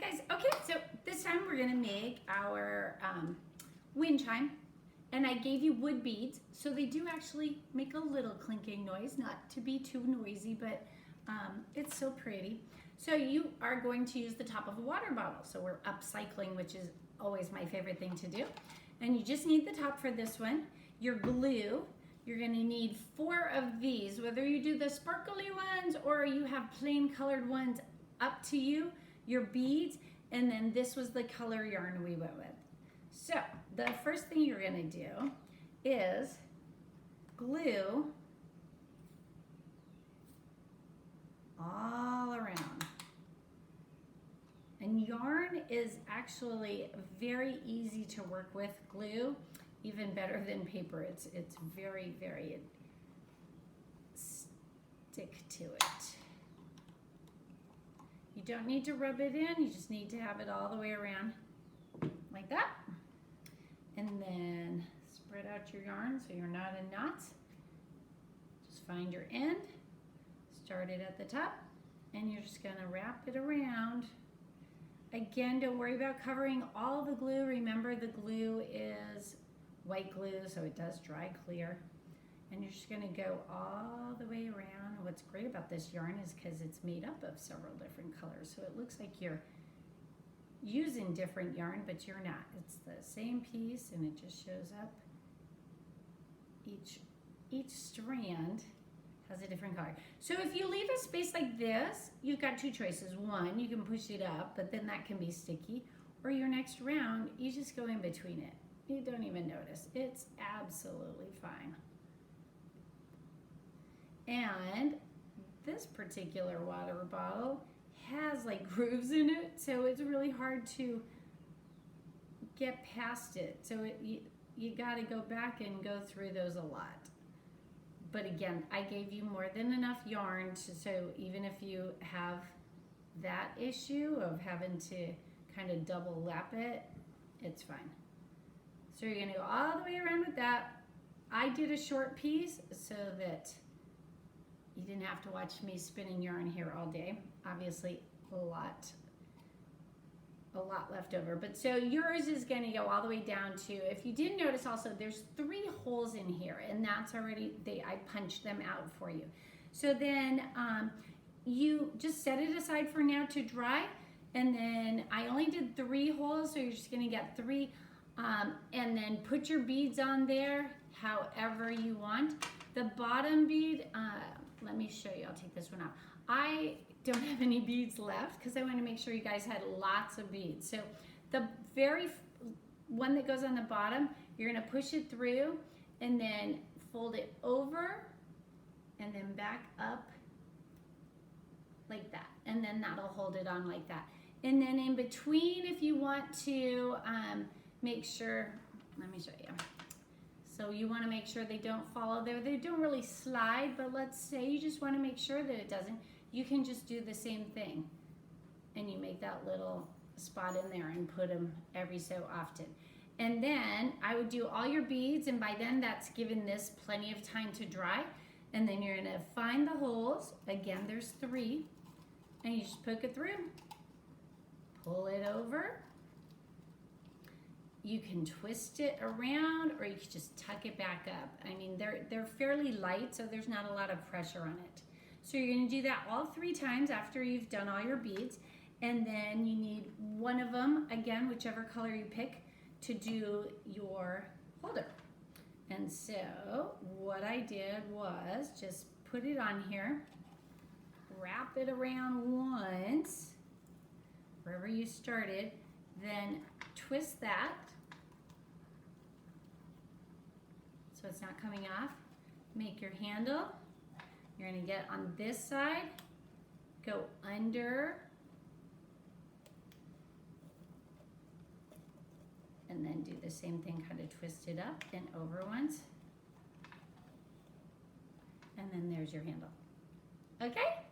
guys, okay, so this time we're gonna make our wind chime, and I gave you wood beads, so they do actually make a little clinking noise, not to be too noisy, but it's so pretty. So you are going to use the top of a water bottle, so we're upcycling, which is always my favorite thing to do. And you just need the top for this one. Your glue, you're gonna need 4 of these, whether you do the sparkly ones or you have plain colored ones, up to you. Your beads, and then this was the color yarn we went with. So the first thing you're gonna do is glue all around. And yarn is actually very easy to work with. Glue, even better than paper. It's very, very stick to it. You don't need to rub it in, you just need to have it all the way around like that. And then spread out your yarn so you're not in knots. Just find your end, start it at the top, and you're just gonna wrap it around. Again, don't worry about covering all the glue. Remember, the glue is white glue, so it does dry clear. And you're just gonna go all the way around. What's great about this yarn is because it's made up of several different colors, so it looks like you're using different yarn, but you're not. It's the same piece, and it just shows up. Each strand has a different color. So if you leave a space like this, you've got 2 choices. One, you can push it up, but then that can be sticky. Or your next round, you just go in between it. You don't even notice. It's absolutely fine. And this particular water bottle has like grooves in it, so it's really hard to get past it. So you got to go back and go through those a lot. But again, I gave you more than enough yarn, so even if you have that issue of having to kind of double lap it, it's fine. So you're gonna go all the way around with that. I did a short piece so that you didn't have to watch me spinning yarn here all day. Obviously, a lot left over. But so yours is gonna go all the way down to, if you didn't notice also, there's 3 holes in here, and that's already, I punched them out for you. So then you just set it aside for now to dry, and then I only did 3 holes, so you're just gonna get 3, and then put your beads on there however you want. The bottom bead, let me show you, I'll take this one out. I don't have any beads left because I want to make sure you guys had lots of beads. So the very one that goes on the bottom, you're going to push it through and then fold it over and then back up like that. And then that'll hold it on like that. And then in between, if you want to make sure, let me show you. So you want to make sure they don't follow there. They don't really slide, but let's say you just want to make sure that it doesn't. You can just do the same thing. And you make that little spot in there and put them every so often. And then I would do all your beads, and by then that's given this plenty of time to dry. And then you're going to find the holes. Again, there's 3. And you just poke it through. Pull it over. You can twist it around, or you can just tuck it back up. I mean, they're fairly light, so there's not a lot of pressure on it. So you're gonna do that all 3 times after you've done all your beads, and then you need one of them, again, whichever color you pick, to do your holder. And so what I did was just put it on here, wrap it around once, wherever you started, then twist that so it's not coming off. Make your handle. You're going to get on this side, go under, and then do the same thing, kind of twist it up and over once. And then there's your handle. Okay?